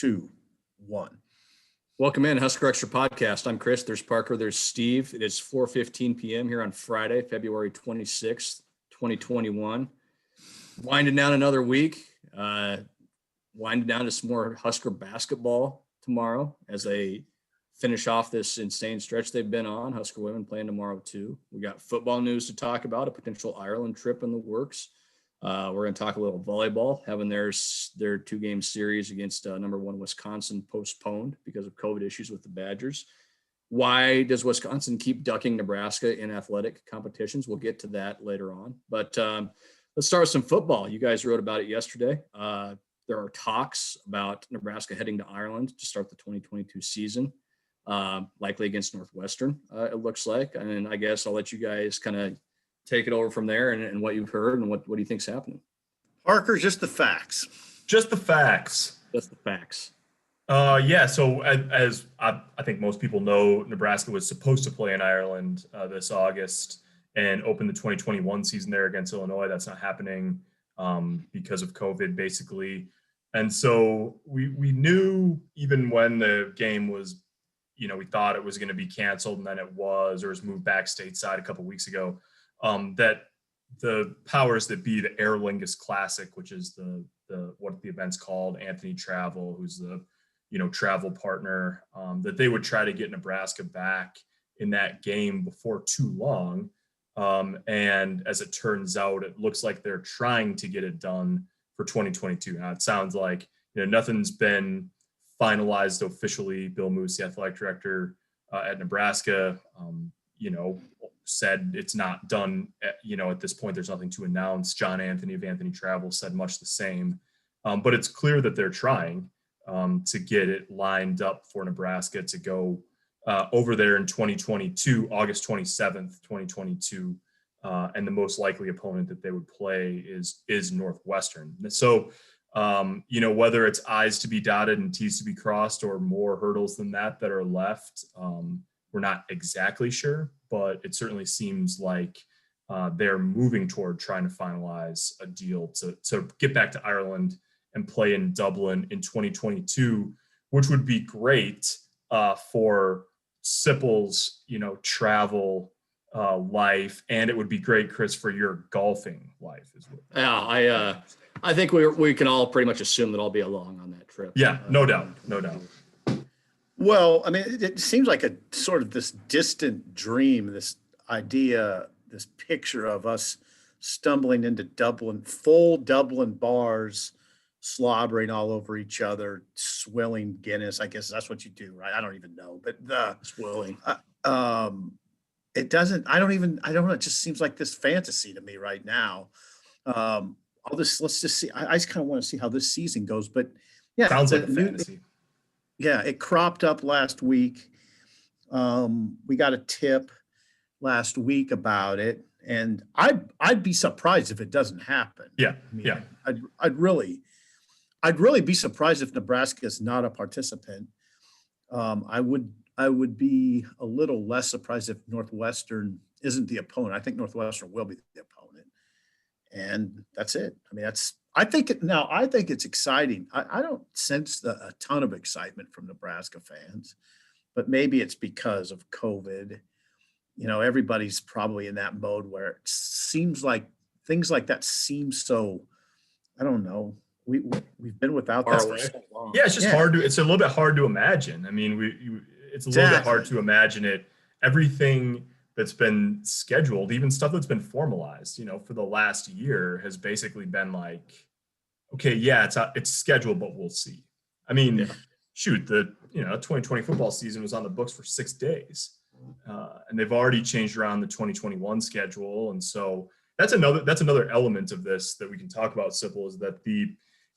2, 1. Welcome in, Husker Extra Podcast. I'm Chris. There's Parker. There's Steve. It is 4:15 p.m. here on Friday, February 26th, 2021. Winding down another week. Winding down to some more Husker basketball tomorrow as they finish off this insane stretch they've been on. Husker women playing tomorrow too. We got football news to talk about, a potential Ireland trip in the works. We're going to talk a little volleyball, having their 2-game series against number 1 Wisconsin postponed because of COVID issues with the Badgers. Why does Wisconsin keep ducking Nebraska in athletic competitions? We'll get to that later on. But let's start with some football. You guys wrote about it yesterday. There are talks about Nebraska heading to Ireland to start the 2022 season, likely against Northwestern, it looks like. And I guess I'll let you guys kind of take it over from there and what you've heard and what do you think's happening? Parker, just the facts. Just the facts. Just the facts. Yeah, so as I think most people know, Nebraska was supposed to play in Ireland this August and open the 2021 season there against Illinois. That's not happening because of COVID, basically. And so we knew even when the game was, we thought it was going to be canceled and then it was moved back stateside a couple weeks ago. That the powers that be, the Aer Lingus Classic, which is the what the event's called, Anthony Travel, who's the travel partner, that they would try to get Nebraska back in that game before too long. And as it turns out, it looks like they're trying to get it done for 2022. Now it sounds like nothing's been finalized officially. Bill Moose, the athletic director at Nebraska, said it's not done. At this point, there's nothing to announce. John Anthony of Anthony Travel said much the same. But it's clear that they're trying to get it lined up for Nebraska to go over there in 2022, August 27th, 2022. And the most likely opponent that they would play is Northwestern. So, whether it's I's to be dotted and T's to be crossed or more hurdles than that are left, we're not exactly sure, but it certainly seems like they're moving toward trying to finalize a deal to get back to Ireland and play in Dublin in 2022, which would be great for Sipple's, travel life, and it would be great, Chris, for your golfing life as well. Yeah, I think we can all pretty much assume that I'll be along on that trip. Yeah, no doubt. Well, I mean, it seems like a sort of this distant dream, this idea, this picture of us stumbling into Dublin, full Dublin bars, slobbering all over each other, swilling Guinness. I guess that's what you do, right? I don't even know, but Swilling. It doesn't. I don't know. It just seems like this fantasy to me right now. Let's just see. I just kind of want to see how this season goes. But yeah, sounds like a fantasy. Yeah, it cropped up last week. We got a tip last week about it, and I'd be surprised if it doesn't happen. Yeah, I'd really be surprised if Nebraska is not a participant. I would be a little less surprised if Northwestern isn't the opponent. I think Northwestern will be the opponent, and that's it. I mean, I think it's exciting. I don't sense a ton of excitement from Nebraska fans, but maybe it's because of COVID. Everybody's probably in that mode where it seems like things like that seem so, I don't know. We've been without that for so long. Yeah, it's just hard it's a little bit hard to imagine. I mean, it's a little bit hard to imagine it. Everything that's been scheduled, even stuff that's been formalized, for the last year has basically been like, okay, yeah, it's scheduled, but we'll see. I mean, shoot, the 2020 football season was on the books for 6 days, and they've already changed around the 2021 schedule, and so that's another element of this that we can talk about. Simple is that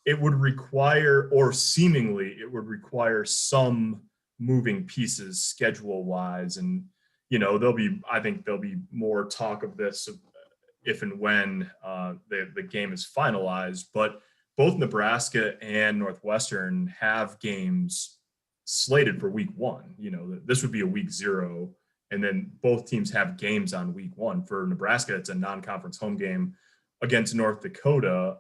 it would require, or seemingly it would require, some moving pieces schedule wise, and I think there'll be more talk of this if and when the game is finalized. But both Nebraska and Northwestern have games slated for week 1. This would be a week 0, and then both teams have games on week 1. For Nebraska, it's a non-conference home game against North Dakota.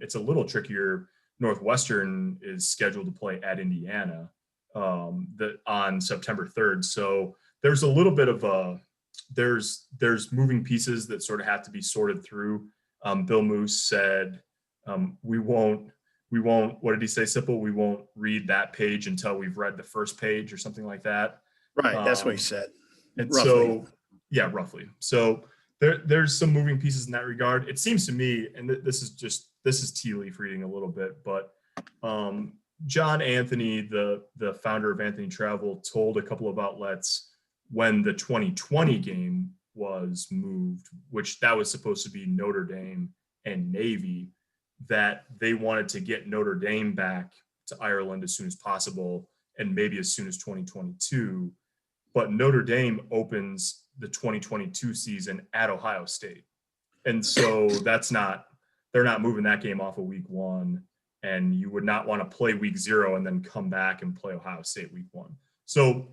It's a little trickier Northwestern is scheduled to play at Indiana on September 3rd. So there's a little bit of there's moving pieces that sort of have to be sorted through. Bill Moose said, we won't, what did he say, Sipple? We won't read that page until we've read the first page or something like that. Right. That's what he said. And roughly. so, yeah, roughly. So there's some moving pieces in that regard. It seems to me, and this is tea leaf reading a little bit, but John Anthony, the founder of Anthony Travel, told a couple of outlets when the 2020 game was moved, which that was supposed to be Notre Dame and Navy, that they wanted to get Notre Dame back to Ireland as soon as possible and maybe as soon as 2022. But Notre Dame opens the 2022 season at Ohio State. And so they're not moving that game off of week 1. And you would not want to play week 0 and then come back and play Ohio State week 1. So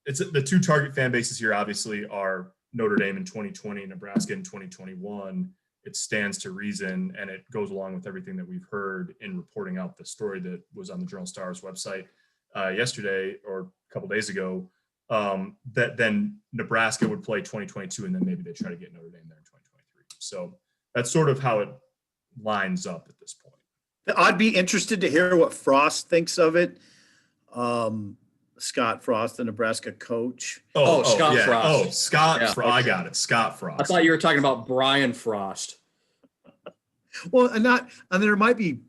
it's the two target fan bases here obviously are Notre Dame in 2020, Nebraska in 2021. It stands to reason, and it goes along with everything that we've heard in reporting out the story that was on the Journal-Star's website yesterday or a couple days ago, that then Nebraska would play 2022, and then maybe they try to get Notre Dame there in 2023. So that's sort of how it lines up at this point. I'd be interested to hear what Frost thinks of it. Scott Frost, the Nebraska coach. Scott Frost. Oh, Scott. Yeah. I got it. Scott Frost. I thought you were talking about Brian Frost. Well, and there might be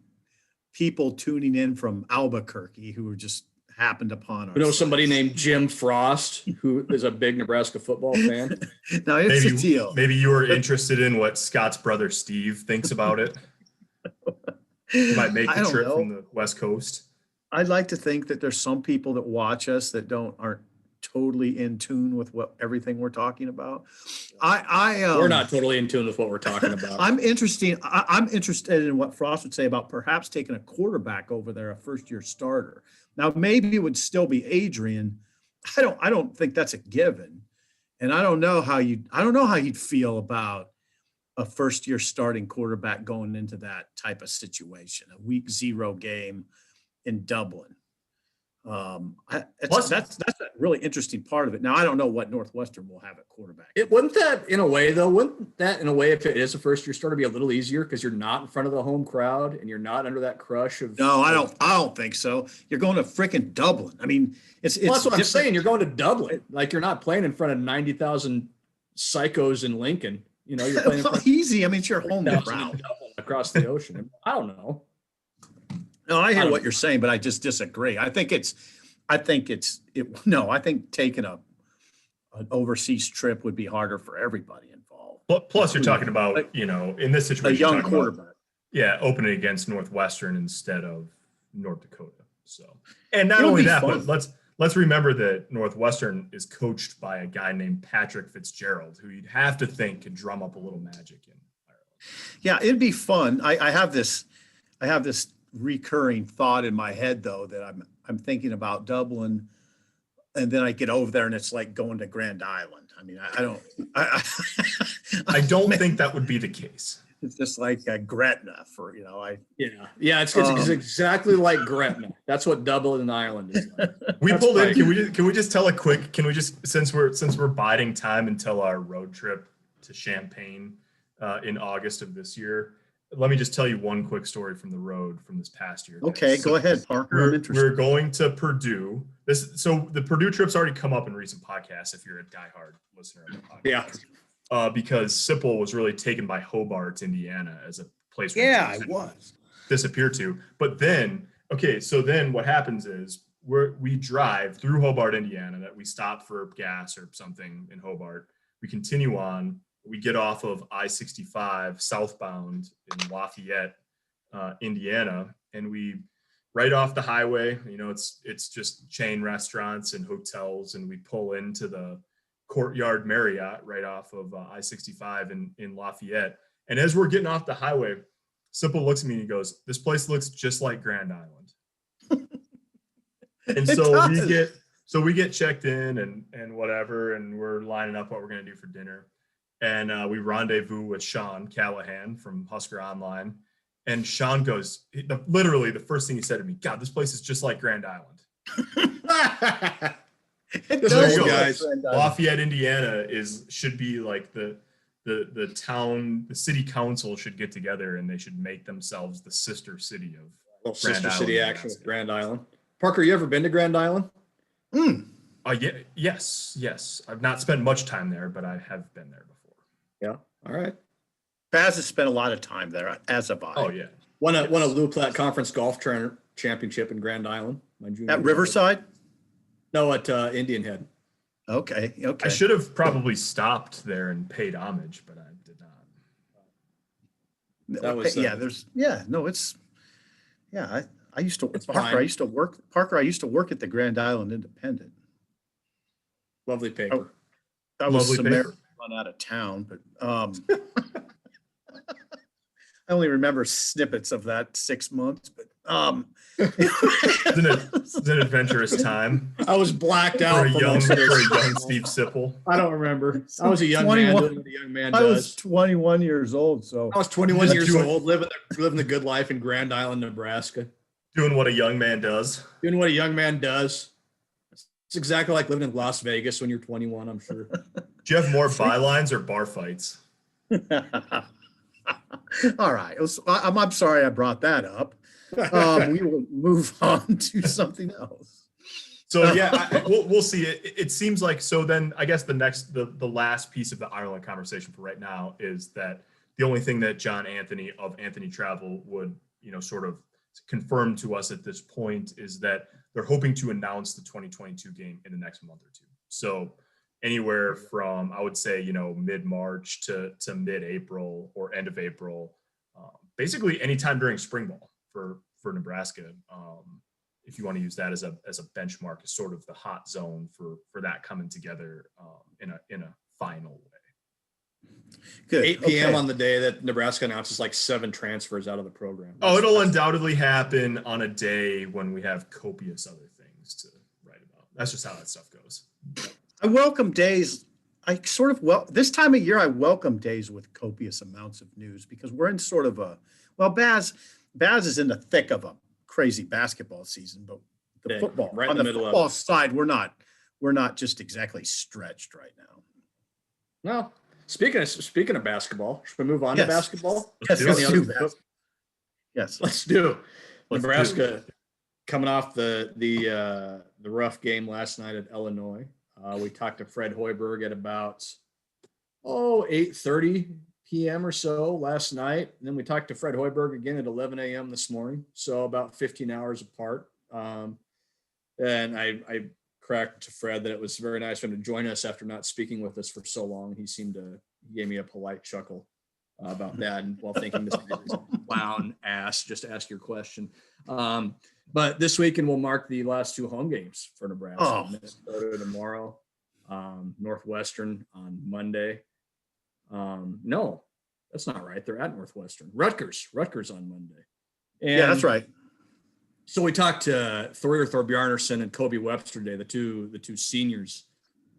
people tuning in from Albuquerque who just happened upon our Somebody named Jim Frost, who is a big Nebraska football fan. Now it's a deal. Maybe you were interested in what Scott's brother Steve thinks about it. He might make the trip from the West Coast. I'd like to think that there's some people that watch us that aren't totally in tune with everything we're talking about. We're not totally in tune with what we're talking about. I'm interested in what Frost would say about perhaps taking a quarterback over there, a first-year starter. Now, maybe it would still be Adrian. I don't think that's a given, and I don't know how you'd feel about a first-year starting quarterback going into that type of situation, a week 0 game in Dublin. That's a really interesting part of it. Now, I don't know what Northwestern will have at quarterback. Wouldn't that, in a way, if it is a first-year starter, be a little easier because you're not in front of the home crowd and you're not under that crush of? No, I don't think so. You're going to freaking Dublin. I mean, it's that's what I'm saying. You're going to Dublin. Like, you're not playing in front of 90,000 psychos in Lincoln. You're playing in front of easy. I mean, it's your home ground across the ocean. I don't know. No, I hear what you're saying, but I just disagree. I think taking an overseas trip would be harder for everybody involved. Plus, you're talking about, in this situation, a young quarterback. Opening against Northwestern instead of North Dakota. So, and not only that, but let's remember that Northwestern is coached by a guy named Patrick Fitzgerald, who you'd have to think could drum up a little magic in Ireland. Yeah, it'd be fun. I have this recurring thought in my head though that I'm thinking about Dublin, and then I get over there and it's like going to Grand Island. I mean, I don't think that would be the case. It's just like Gretna it's exactly like Gretna. That's what Dublin Island is like. We pulled in. Can we just tell a quick? Can we just since we're biding time until our road trip to Champaign in August of this year? Let me just tell you one quick story from the road from this past year. Okay, go ahead, Parker. We're going to Purdue. So the Purdue trip's already come up in recent podcasts if you're a diehard listener of the podcast. Yeah. Because Sipple was really taken by Hobart, Indiana as a place where I was disappear to. But then, what happens is we drive through Hobart, Indiana, that we stop for gas or something in Hobart. We continue on. We get off of I-65 southbound in Lafayette, Indiana, and we right off the highway, it's just chain restaurants and hotels, and we pull into the Courtyard Marriott right off of I-65 in Lafayette. And as we're getting off the highway, Simple looks at me and he goes, "This place looks just like Grand Island." And so we get checked in and whatever, and we're lining up what we're going to do for dinner. And we rendezvous with Sean Callahan from Husker Online. And Sean goes, literally the first thing he said to me, God, this place is just like Grand Island. Those guys. Lafayette, Indiana should be like the town, the city council should get together and they should make themselves the sister city of Sister City action with Grand Island. Parker, you ever been to Grand Island? Yes. I've not spent much time there, but I have been there before. Yeah. All right. Baz has spent a lot of time there, as have I. Oh yeah. Won a Lou Platte Conference golf championship in Grand Island. At Riverside? No, at Indian Head. Okay. I should have probably stopped there and paid homage, but I did not. That was I used to It's Parker. fine. I used to work at the Grand Island Independent. Lovely paper. That was Lovely Samaritan paper. run out of town, but I only remember snippets of that 6 months. But It's an adventurous time I was blacked for out a for young most of this. Steve Sipple. I don't remember. I was a young man 21. doing what a young man I was does. 21 years old, so I was 21 Just years doing- old, living the good life in Grand Island, Nebraska. Doing what a young man does. Doing what a young man does. It's exactly like living in Las Vegas when you're 21, I'm sure. Do you have more bylines or bar fights? all right. I'm sorry I brought that up. We will move on to something else. So yeah, we'll see. It seems like, so then I guess the last piece of the Ireland conversation for right now is that the only thing that John Anthony of Anthony Travel would, sort of confirm to us at this point is that they're hoping to announce the 2022 game in the next month or two. So anywhere from, I would say, mid-March to mid-April or end of April, basically anytime during spring ball for Nebraska. If you want to use that as a benchmark, is sort of the hot zone for that coming together in a final way. Good. 8 p.m. Okay. on the day that Nebraska announces like 7 transfers out of the program. Oh, it'll undoubtedly happen on a day when we have copious other things to write about. That's just how that stuff goes. I welcome days. This time of year, I welcome days with copious amounts of news because we're in sort of Baz is in the thick of a crazy basketball season, but the Yeah, football, right in on the the middle of football it. side, we're not just exactly stretched right now. Well, speaking of basketball, should we move on to Yes. basketball? Yes, do let's it. do that. Yes. Let's do. Let's do Nebraska coming off the rough game last night at Illinois. We talked to Fred Hoiberg at about 8:30 p.m. or so last night. And then we talked to Fred Hoiberg again at 11 a.m. this morning. So about 15 hours apart. And I cracked to Fred that it was very nice for him to join us after not speaking with us for so long. He gave me a polite chuckle about that, and while thinking this guy is a clown ass, just to ask your question. But this weekend will mark the last 2 home games for Nebraska. Oh. Minnesota tomorrow, Northwestern on Monday. No, that's not right. They're at Northwestern. Rutgers on Monday. And Yeah, that's right. so we talked to Thorir Thorbjarnarsson and Colby Webster today, the two seniors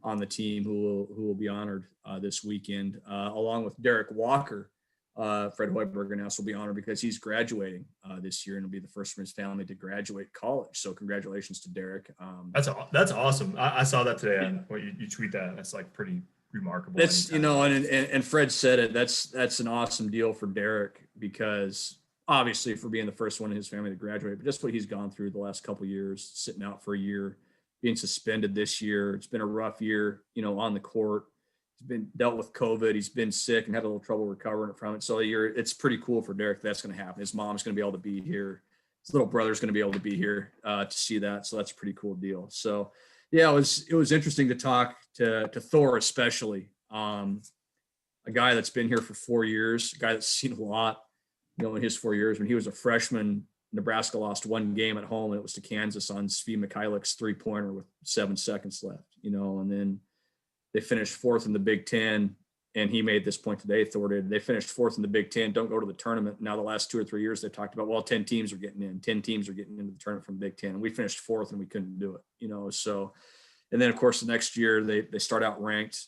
on the team who will be honored this weekend, along with Derek Walker. Fred Hoiberg announced will be honored because he's graduating this year and will be the first from his family to graduate college. So congratulations to Derek. That's awesome. I saw that today. You tweet that. That's like pretty remarkable. That's anytime. and Fred said it. That's an awesome deal for Derek because obviously for being the first one in his family to graduate, but just what he's gone through the last couple of years, sitting out for a year, being suspended this year. It's been a rough year, on the court. He's been dealt with COVID. He's been sick and had a little trouble recovering from it. So it's pretty cool for Derek. That's going to happen. His mom's going to be able to be here. His little brother's going to be able to be here to see that. So that's a pretty cool deal. So yeah, it was interesting to talk to Thor, especially a guy that's been here for 4 years, a guy that's seen a lot, in his 4 years. When he was a freshman, Nebraska lost 1 game at home, and it was to Kansas on Svi Mikhailik's 3-pointer with 7 seconds left, and then they finished 4th in the Big Ten. And he made this point today, Thor did. They finished 4th in the Big Ten, don't go to the tournament. Now the last 2 or 3 years they talked about, 10 teams are getting in. 10 teams are getting into the tournament from the Big Ten. And we finished 4th and we couldn't do it, So, and then of course the next year they start out ranked,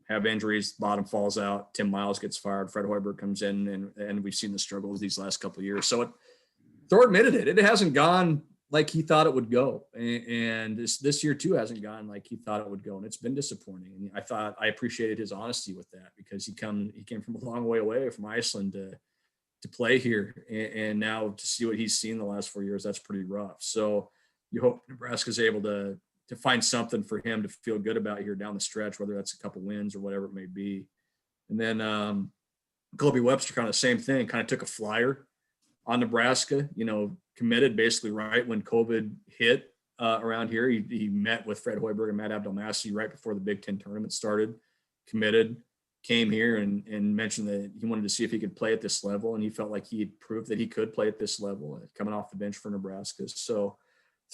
have injuries, bottom falls out, Tim Miles gets fired, Fred Hoiberg comes in, and we've seen the struggles these last couple of years. So Thor admitted it. It hasn't gone like he thought it would go. And this year too hasn't gone like he thought it would go. And it's been disappointing. And I appreciated his honesty with that, because he came from a long way away from Iceland to play here. And now to see what he's seen the last 4 years, that's pretty rough. So you hope Nebraska's able to find something for him to feel good about here down the stretch, whether that's a couple wins or whatever it may be. And then Colby Webster, kind of the same thing, kind of took a flyer on Nebraska, committed basically right when COVID hit around here. He met with Fred Hoiberg and Matt Abdelmassih right before the Big Ten tournament started, committed, came here and mentioned that he wanted to see if he could play at this level. And he felt like he had proved that he could play at this level coming off the bench for Nebraska. So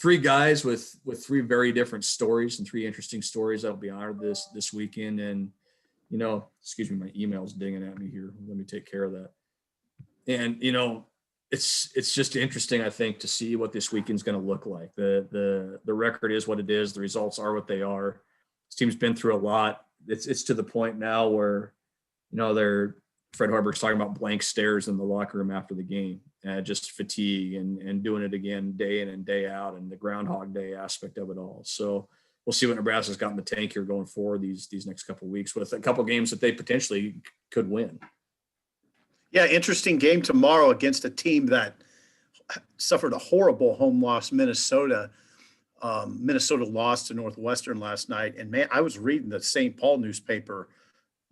3 guys with 3 very different stories and 3 interesting stories that'll be honored this weekend. And, excuse me, my email's dinging at me here. Let me take care of that. And, it's just interesting, I think, to see what this weekend's going to look like. The record is what it is. The results are what they are. This team's been through a lot. It's to the point now where, Fred Hoiberg's talking about blank stares in the locker room after the game, just fatigue and doing it again day in and day out, and the Groundhog Day aspect of it all. So we'll see what Nebraska's got in the tank here going forward these next couple of weeks, with a couple of games that they potentially could win. Yeah, interesting game tomorrow against a team that suffered a horrible home loss, Minnesota. Minnesota lost to Northwestern last night. And man, I was reading the St. Paul newspaper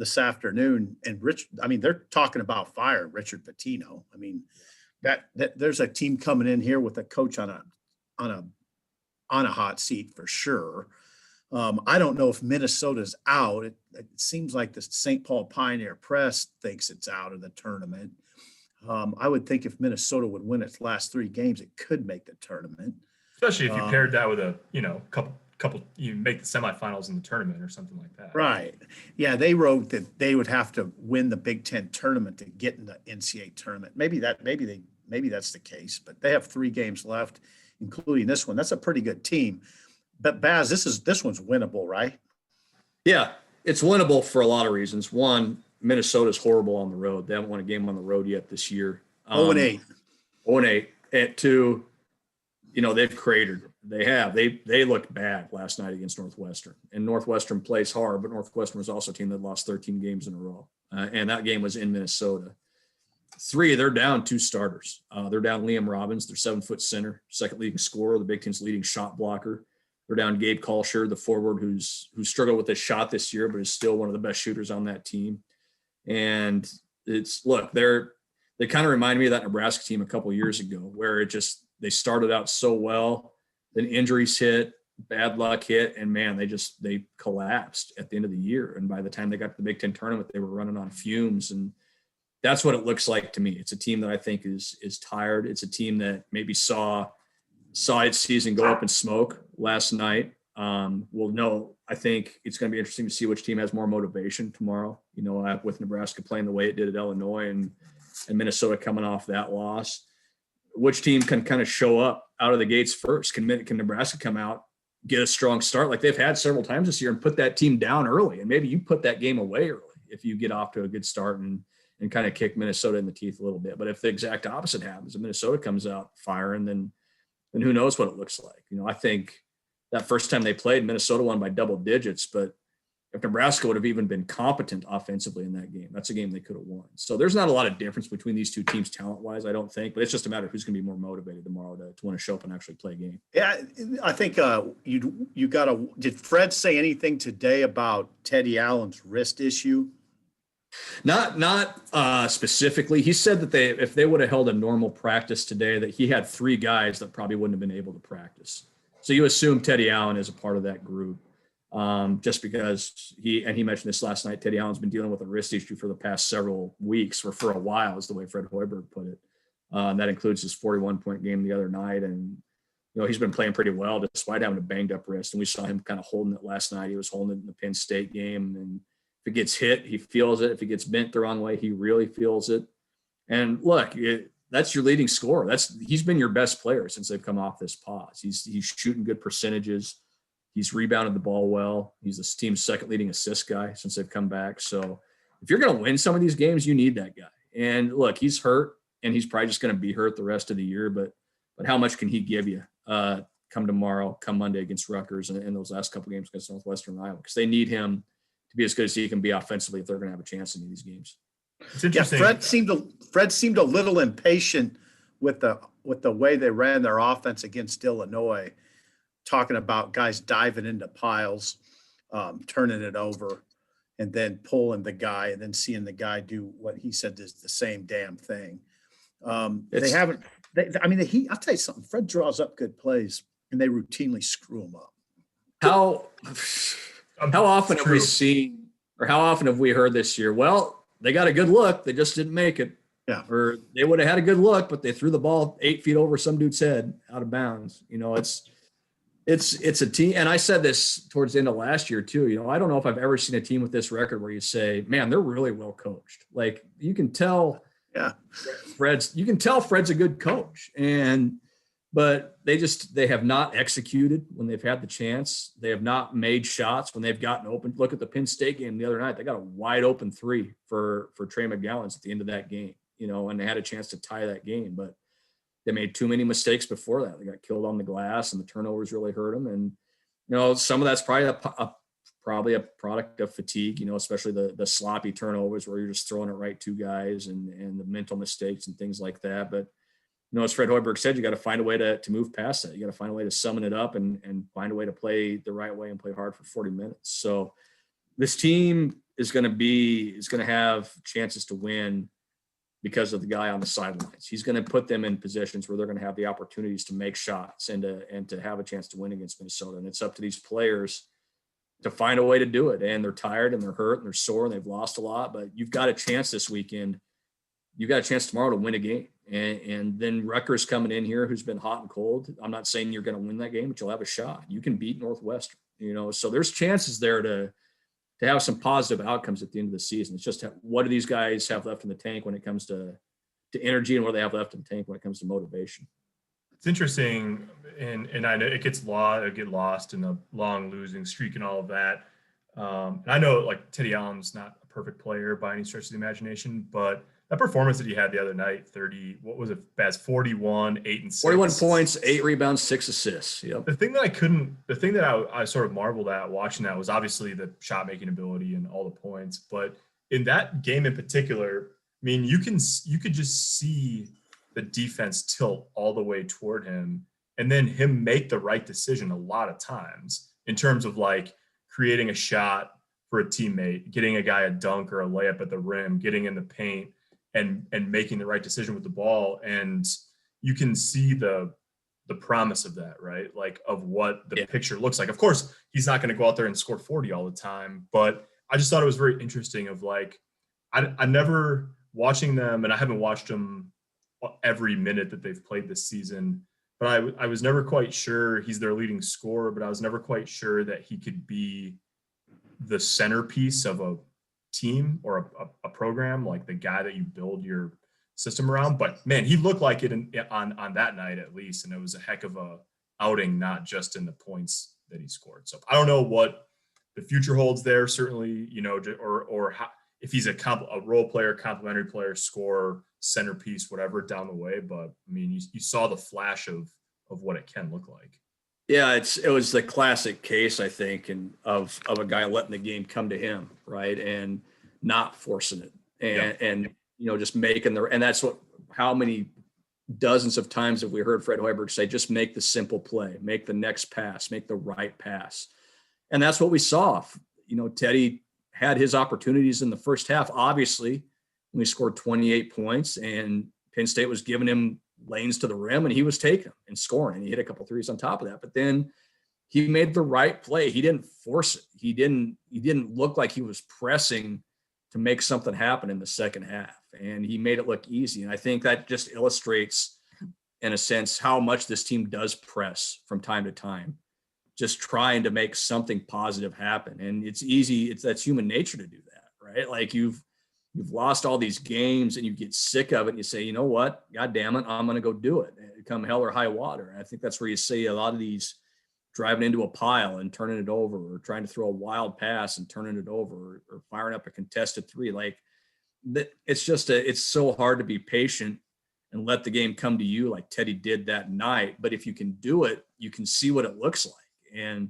this afternoon, and they're talking about firing Richard Pitino. I mean, that there's a team coming in here with a coach on a hot seat for sure. I don't know if Minnesota's out. It seems like the St. Paul Pioneer Press thinks it's out of the tournament. I would think if Minnesota would win its last 3 games, it could make the tournament. Especially if you paired that with a, couple, you make the semifinals in the tournament or something like that. Right. Yeah, they wrote that they would have to win the Big Ten tournament to get in the NCAA tournament. Maybe that's the case, but they have 3 games left, including this one. That's a pretty good team. But Baz, this one's winnable, right? Yeah, it's winnable for a lot of reasons. One, Minnesota's horrible on the road. They haven't won a game on the road yet this year. 0-8. 0-8. And 2, they've cratered. They have. They looked bad last night against Northwestern. And Northwestern plays hard, but Northwestern was also a team that lost 13 games in a row. And that game was in Minnesota. 3, they're down 2 starters. They're down Liam Robbins, their 7-foot center, second leading scorer, the Big Ten's leading shot blocker. They're down Gabe Kalsher, the forward who struggled with his shot this year, but is still one of the best shooters on that team. And they kind of remind me of that Nebraska team a couple of years ago, where they started out so well, then injuries hit, bad luck hit, and man, they collapsed at the end of the year. And by the time they got to the Big Ten tournament, they were running on fumes. And that's what it looks like to me. It's a team that I think is tired. It's a team that maybe saw its season go up in smoke last night. I think it's going to be interesting to see which team has more motivation tomorrow, with Nebraska playing the way it did at Illinois and Minnesota coming off that loss. Which team can kind of show up out of the gates first? Can Nebraska come out, get a strong start like they've had several times this year, and put that team down early? And maybe you put that game away early if you get off to a good start and kind of kick Minnesota in the teeth a little bit. But if the exact opposite happens, if Minnesota comes out firing, then who knows what it looks like. I think that first time they played, Minnesota won by double digits, but if Nebraska would have even been competent offensively in that game, that's a game they could have won. So there's not a lot of difference between these 2 teams talent-wise, I don't think, but it's just a matter of who's going to be more motivated tomorrow to want to show up and actually play a game. Yeah, I think you got to – did Fred say anything today about Teddy Allen's wrist issue? Not specifically. He said that if they would have held a normal practice today, that he had 3 guys that probably wouldn't have been able to practice. So you assume Teddy Allen is a part of that group, just because he mentioned this last night. Teddy Allen's been dealing with a wrist issue for the past several weeks, or for a while, is the way Fred Hoiberg put it. That includes his 41-point game the other night, and he's been playing pretty well despite having a banged up wrist. And we saw him kind of holding it last night. He was holding it in the Penn State game, and if it gets hit, he feels it. If it gets bent the wrong way, he really feels it. And look, that's your leading scorer. He's been your best player since they've come off this pause. He's shooting good percentages. He's rebounded the ball well. He's the team's second leading assist guy since they've come back. So if you're going to win some of these games, you need that guy. And look, he's hurt, and he's probably just going to be hurt the rest of the year. But how much can he give you come tomorrow, come Monday against Rutgers, and those last couple games against Northwestern and Iowa? Because they need him to be as good as he can be offensively if they're going to have a chance in these games. It's interesting. Yeah, Fred seemed a little impatient with the way they ran their offense against Illinois, talking about guys diving into piles, turning it over, and then pulling the guy, and then seeing the guy do what he said is the same damn thing. They haven't. I'll tell you something. Fred draws up good plays, and they routinely screw him up. How often have we seen, or how often have we heard this year? Well, they got a good look, they just didn't make it. Yeah. Or they would have had a good look, but they threw the ball 8 feet over some dude's head out of bounds. It's a team. And I said this towards the end of last year too. I don't know if I've ever seen a team with this record where you say, man, they're really well coached. Like you can tell, Fred's a good coach. But they have not executed when they've had the chance. They have not made shots when they've gotten open. Look at the Penn State game the other night. They got a wide open 3 for Trey McGowan's at the end of that game, and they had a chance to tie that game, but they made too many mistakes before that. They got killed on the glass, and the turnovers really hurt them. And, some of that's probably a product of fatigue, especially the sloppy turnovers where you're just throwing it right to guys and the mental mistakes and things like that. But, as Fred Hoiberg said, you got to find a way to move past that. You got to find a way to summon it up and find a way to play the right way and play hard for 40 minutes. So this team is going to have chances to win because of the guy on the sidelines. He's going to put them in positions where they're going to have the opportunities to make shots and to have a chance to win against Minnesota. And it's up to these players to find a way to do it. And they're tired and they're hurt and they're sore and they've lost a lot, but you've got a chance this weekend. You've got a chance tomorrow to win a game. And then Rutgers coming in here, who's been hot and cold. I'm not saying you're going to win that game, but you'll have a shot. You can beat Northwestern, so there's chances there to have some positive outcomes at the end of the season. It's just what do these guys have left in the tank when it comes to energy, and what do they have left in the tank when it comes to motivation. It's interesting, and I know it get lost in the long losing streak and all of that. And I know like Teddy Allen's not a perfect player by any stretch of the imagination, but that performance that he had the other night, 41, 8 and 6. 41 points, 8 rebounds, 6 assists. Yep. The thing that I sort of marveled at watching that was obviously the shot making ability and all the points. But in that game in particular, I mean, you could just see the defense tilt all the way toward him, and then him make the right decision a lot of times in terms of like creating a shot for a teammate, getting a guy a dunk or a layup at the rim, getting in the paint, and making the right decision with the ball. And you can see the promise of that, right? Like of what the picture looks like. Of course, he's not going to go out there and score 40 all the time, but I just thought it was very interesting of like, I never watching them, and I haven't watched them every minute that they've played this season, but I was never quite sure. He's their leading scorer, but I was never quite sure that he could be the centerpiece of a team or a program, like the guy that you build your system around. But man, he looked like it on that night at least, and it was a heck of a outing, not just in the points that he scored. So I don't know what the future holds there, certainly, or how, if he's a role player, complementary player, scorer, centerpiece, whatever down the way. But I mean, you saw the flash of what it can look like. Yeah, it was the classic case, I think, of a guy letting the game come to him, right, and not forcing it, and just making and that's how many dozens of times have we heard Fred Hoiberg say, just make the simple play, make the next pass, make the right pass, and that's what we saw. Teddy had his opportunities in the first half, obviously, when he scored 28 points, and Penn State was giving him lanes to the rim, and he was taking them and scoring, and he hit a couple threes on top of that. But then he made the right play. He didn't force it. He didn't look like he was pressing to make something happen in the second half, and he made it look easy. And I think that just illustrates, in a sense, how much this team does press from time to time, just trying to make something positive happen. And it's easy. That's human nature to do that, right? Like you've lost all these games and you get sick of it and you say, you know what, God damn it, I'm going to go do it, come hell or high water. And I think that's where you see a lot of these driving into a pile and turning it over, or trying to throw a wild pass and turning it over, or firing up a contested three. Like, it's just it's so hard to be patient and let the game come to you like Teddy did that night. But if you can do it, you can see what it looks like. And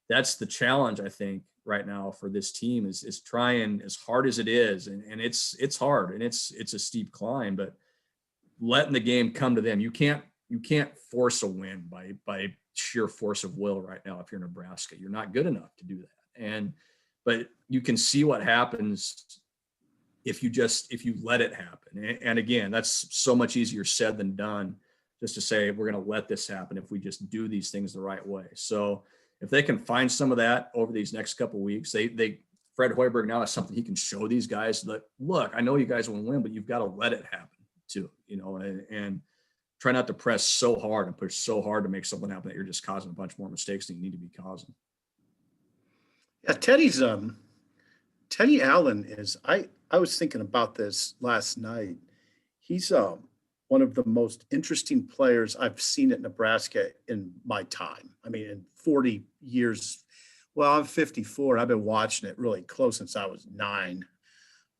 that's the challenge, I think, right now for this team is trying as hard as it is. And it's hard, and it's a steep climb, but letting the game come to them. You can't force a win by sheer force of will right now. If you're Nebraska, you're not good enough to do that. But you can see what happens if you let it happen. And again, that's so much easier said than done, just to say, we're going to let this happen if we just do these things the right way. So if they can find some of that over these next couple of weeks, Fred Hoiberg now has something he can show these guys that, look, I know you guys want to win, but you've got to let it happen too, and try not to press so hard and push so hard to make something happen that you're just causing a bunch more mistakes than you need to be causing. Yeah, Teddy Allen is, I was thinking about this last night. He's one of the most interesting players I've seen at Nebraska in my time. I mean, in 40 years. Well, I'm 54. I've been watching it really close since I was 9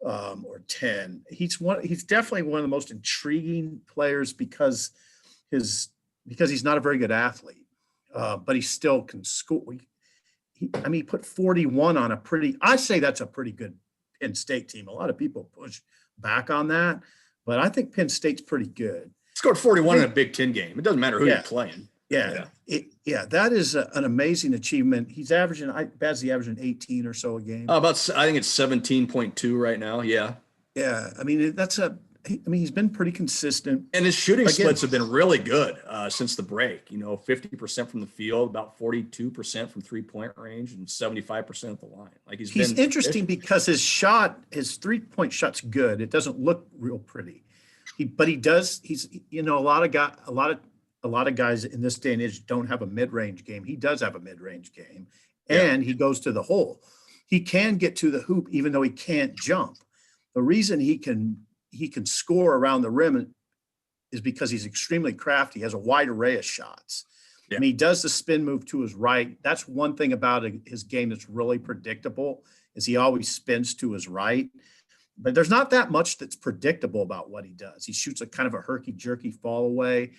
or 10. He's definitely one of the most intriguing players because he's not a very good athlete, but he still can score. He put 41 on I'd say that's a pretty good Penn State team. A lot of people push back on that, but I think Penn State's pretty good. Scored 41 in a Big Ten game. It doesn't matter who you're playing. Yeah. That is an amazing achievement. He's averaging 18 or so a game. I think it's 17.2 right now. Yeah. Yeah. I mean, he's been pretty consistent. And his shooting splits have been really good since the break. 50% from the field, about 42% from 3-point range, and 75% at the line. Like he's interesting because his 3-point shot's good. It doesn't look real pretty. But he does. He's a lot of guys in this day and age don't have a mid-range game. He does have a mid-range game, and he goes to the hole. He can get to the hoop even though he can't jump. The reason he can score around the rim is because he's extremely crafty. He has a wide array of shots. Yeah. And he does the spin move to his right. That's one thing about his game that's really predictable, is he always spins to his right. But there's not that much that's predictable about what he does. He shoots a kind of a herky-jerky fall away.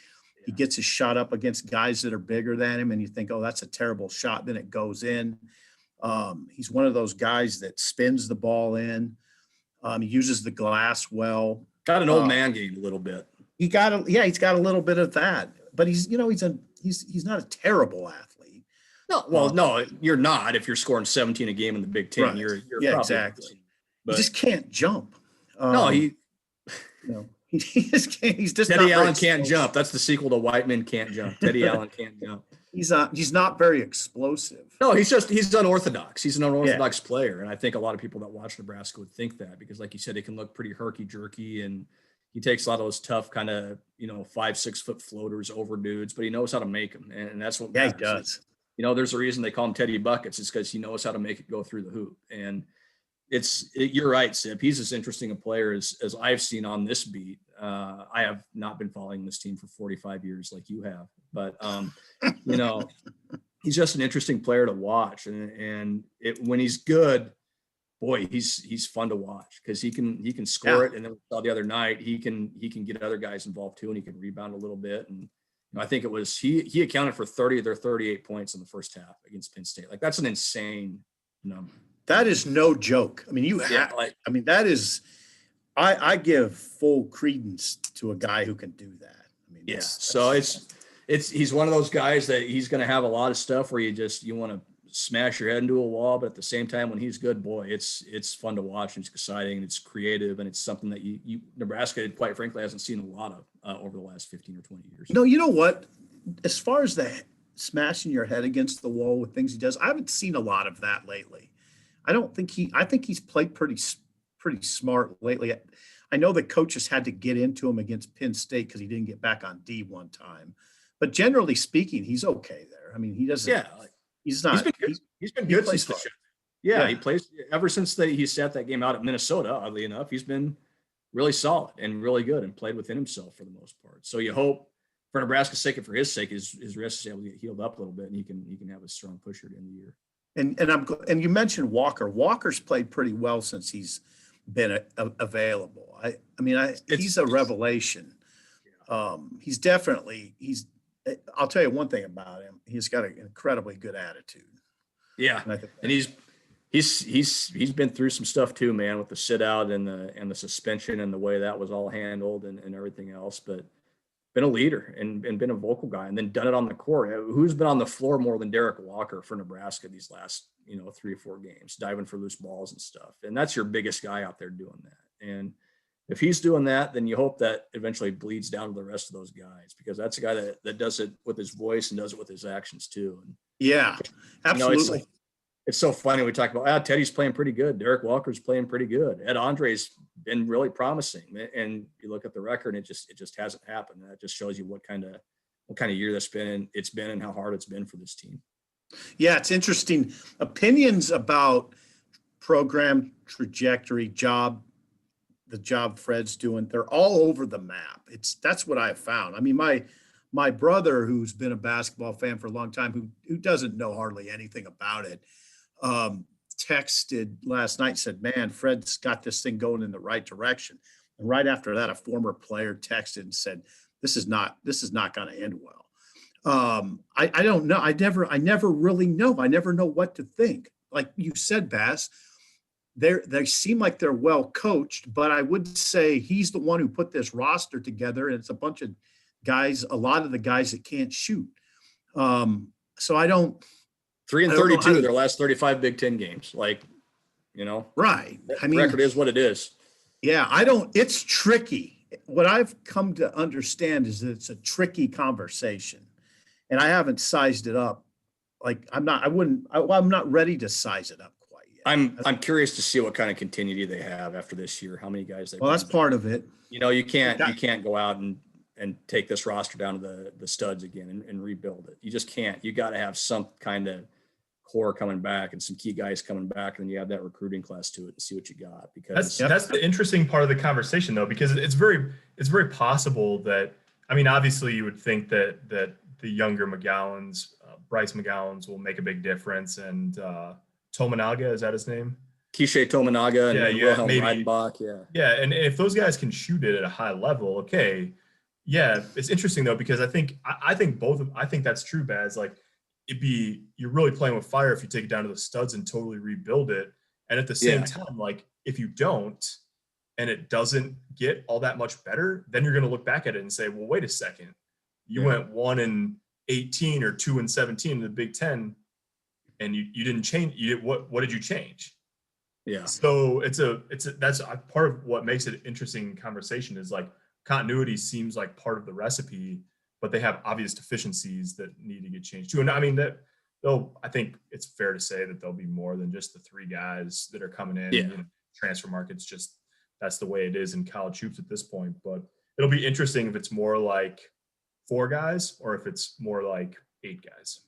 He gets his shot up against guys that are bigger than him, and you think, oh, that's a terrible shot. Then it goes in. He's one of those guys that spins the ball in. He uses the glass well. Got an old man game a little bit. He's got a little bit of that. But he's not a terrible athlete. No, well, no, you're not. If you're scoring 17 a game in the Big Ten, right. you're exactly. But he just can't jump. He's just Teddy Allen can't jump. That's the sequel to White Men Can't Jump. Teddy Allen can't jump. He's not very explosive. No, he's unorthodox. He's an unorthodox player. And I think a lot of people that watch Nebraska would think that, because like you said, he can look pretty herky-jerky, and he takes a lot of those tough kind of, 5-6 foot floaters over dudes, but he knows how to make them. And that's what matters. He does. There's a reason they call him Teddy Buckets. It's because he knows how to make it go through the hoop. And you're right, Sip. He's as interesting a player as I've seen on this beat. I have not been following this team for 45 years like you have, but he's just an interesting player to watch. And when he's good, boy, he's fun to watch, because he can score it. And then we saw the other night, he can get other guys involved too, and he can rebound a little bit. And I think it was he accounted for 30 of their 38 points in the first half against Penn State. Like, that's an insane number. That is no joke. I mean, that is, I give full credence to a guy who can do that. I mean, so he's one of those guys that he's going to have a lot of stuff where you want to smash your head into a wall, but at the same time, when he's good, boy, it's fun to watch, and it's exciting, and it's creative, and it's something that Nebraska, quite frankly, hasn't seen a lot of over the last 15 or 20 years. No, you know what? As far as the smashing your head against the wall with things he does, I haven't seen a lot of that lately. I think he's played pretty smart lately. I know the coaches had to get into him against Penn State because he didn't get back on D one time, but generally speaking, he's okay there. I mean, he doesn't. Yeah, he's not. He's been good since the show. Yeah, he plays ever since he sat that game out at Minnesota. Oddly enough, he's been really solid and really good, and played within himself for the most part. So you hope for Nebraska's sake and for his sake, his wrist is able to get healed up a little bit, and he can have a strong pusher in the year. And you mentioned Walker. Walker's played pretty well since he's been available. He's a revelation. He's definitely I'll tell you one thing about him. He's got an incredibly good attitude. Yeah, and he's been through some stuff too, man, with the sit out and the suspension and the way that was all handled and everything else. But been a leader and been a vocal guy, and then done it on the court. Who's been on the floor more than Derek Walker for Nebraska these last 3 or 4 games, diving for loose balls and stuff? And that's your biggest guy out there doing that. And if he's doing that, then you hope that eventually bleeds down to the rest of those guys, because that's a guy that does it with his voice and does it with his actions too. And yeah, absolutely. It's so funny. We talk about Teddy's playing pretty good. Derek Walker's playing pretty good. Ed Andre's been really promising. And you look at the record, and it just hasn't happened. And that just shows you what kind of year it's been and how hard it's been for this team. Yeah, it's interesting. Opinions about program trajectory, the job Fred's doing, they're all over the map. That's what I've found. I mean, my brother, who's been a basketball fan for a long time, who doesn't know hardly anything about it, texted last night, said, man, Fred's got this thing going in the right direction. And right after that, a former player texted and said, this is not going to end well. I don't know. I never really know. I never know what to think. Like you said, Bass, they seem like they're well coached, but I would say he's the one who put this roster together, and it's a bunch of guys, a lot of the guys that can't shoot. So I don't. 3-32 their last 35 Big Ten games. Right. I mean, record is what it is. Yeah, it's tricky. What I've come to understand is that it's a tricky conversation, and I haven't sized it up. Like I'm not ready to size it up quite yet. I'm curious to see what kind of continuity they have after this year. How many guys Well, that's part of it. You can't go out and take this roster down to the studs again and rebuild it. You just can't. You got to have some kind of core coming back and some key guys coming back, and you have that recruiting class to it and see what you got. Because that's the interesting part of the conversation, though, because it's very possible that, I mean, obviously you would think that the younger McGowans, Bryce McGowans, will make a big difference, and Tominaga, is that his name? Quiche Tominaga and Wilhelm Reidenbach. Yeah, and if those guys can shoot it at a high level, okay. Yeah, it's interesting though, because I think that's true, Baz. Like you're really playing with fire if you take it down to the studs and totally rebuild it. And at the same time, like if you don't, and it doesn't get all that much better, then you're going to look back at it and say, well, wait a second, you went 1-18 or 2-17 in the Big Ten, and you didn't change. What did you change? Yeah. So that's part of what makes it interesting conversation is like continuity seems like part of the recipe, but they have obvious deficiencies that need to get changed too. And I mean I think it's fair to say that there'll be more than just the 3 guys that are coming in. Yeah. Transfer market's just, that's the way it is in college hoops at this point. But it'll be interesting if it's more like 4 guys or if it's more like 8 guys.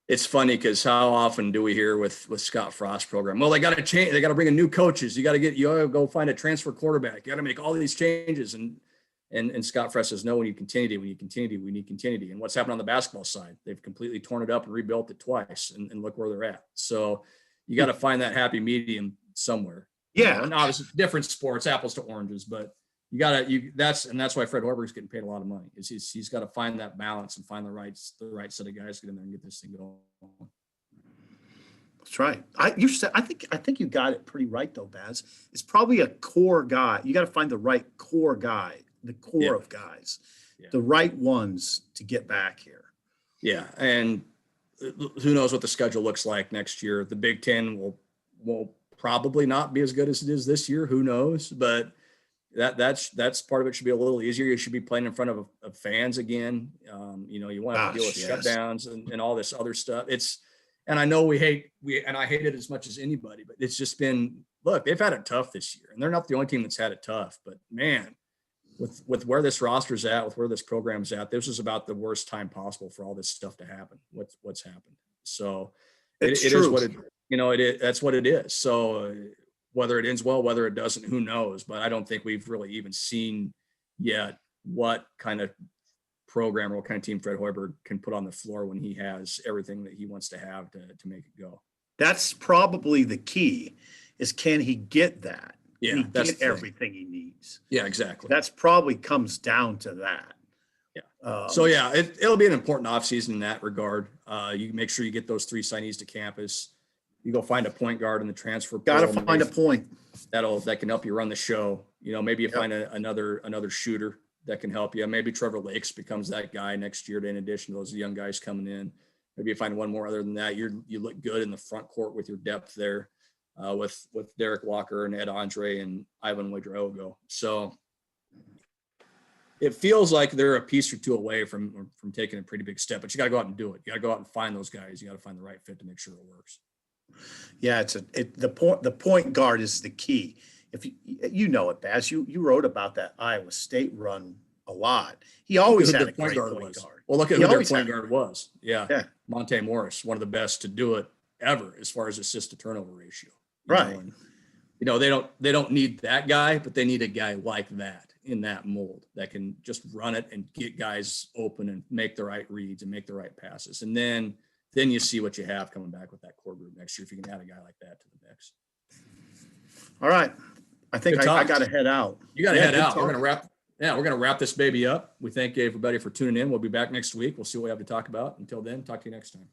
It's funny because how often do we hear with Scott Frost's program? Well, they got to change. They got to bring in new coaches. You got to go find a transfer quarterback. You got to make all these changes. And Scott Frost says, no, we need continuity. We need continuity. And what's happened on the basketball side? They've completely torn it up and rebuilt it twice. And look where they're at. So you got to find that happy medium somewhere. Yeah. And obviously different sports, apples to oranges, but that's why Fred Hoiberg's getting paid a lot of money. He's got to find that balance and find the right set of guys to get in there and get this thing going. That's right. I think you got it pretty right though, Baz. It's probably a core guy. You got to find the right core guy, the core of guys, the right ones to get back here. Yeah. And who knows what the schedule looks like next year. The Big Ten will probably not be as good as it is this year. Who knows? But that's part of it. Should be a little easier. You should be playing in front of fans again. You want to deal with shutdowns and all this other stuff. And I know I hate it as much as anybody, but it's just been, look, they've had it tough this year, and they're not the only team that's had it tough, but man, with where this roster's at, with where this program's at, this is about the worst time possible for all this stuff to happen. What's happened. So it is what that's what it is. So whether it ends well, whether it doesn't, who knows? But I don't think we've really even seen yet what kind of program or what kind of team Fred Hoiberg can put on the floor when he has everything that he wants to have to make it go. That's probably the key, is can he get that? Yeah, Can he that's get the thing. everything he needs? Yeah, exactly. That's probably comes down to that. Yeah. So yeah, it'll be an important offseason in that regard. You make sure you get those 3 signees to campus. You go find a point guard in the transfer Got to portal. find a point. That can help you run the show. Maybe you Yep. find another shooter that can help you. Maybe Trevor Lakes becomes that guy next year. In addition to those young guys coming in, maybe you find one more. Other than that, you look good in the front court with your depth there, with Derek Walker and Ed Andre and Ivan Wedrogo. So it feels like they're a piece or two away from taking a pretty big step. But you got to go out and do it. You got to go out and find those guys. You got to find the right fit to make sure it works. Yeah, the point guard is the key. If you know it, Baz, you wrote about that Iowa State run a lot. He always had a great point guard. Well, look at who their point guard was. Yeah. Monte Morris, one of the best to do it ever as far as assist to turnover ratio. Right. They don't need that guy, but they need a guy like that in that mold that can just run it and get guys open and make the right reads and make the right passes. And then you see what you have coming back with that core group next year if you can add a guy like that to the mix. All right. I think I got to head out. You got to head out. We're going to wrap this baby up. We thank everybody for tuning in. We'll be back next week. We'll see what we have to talk about. Until then, talk to you next time.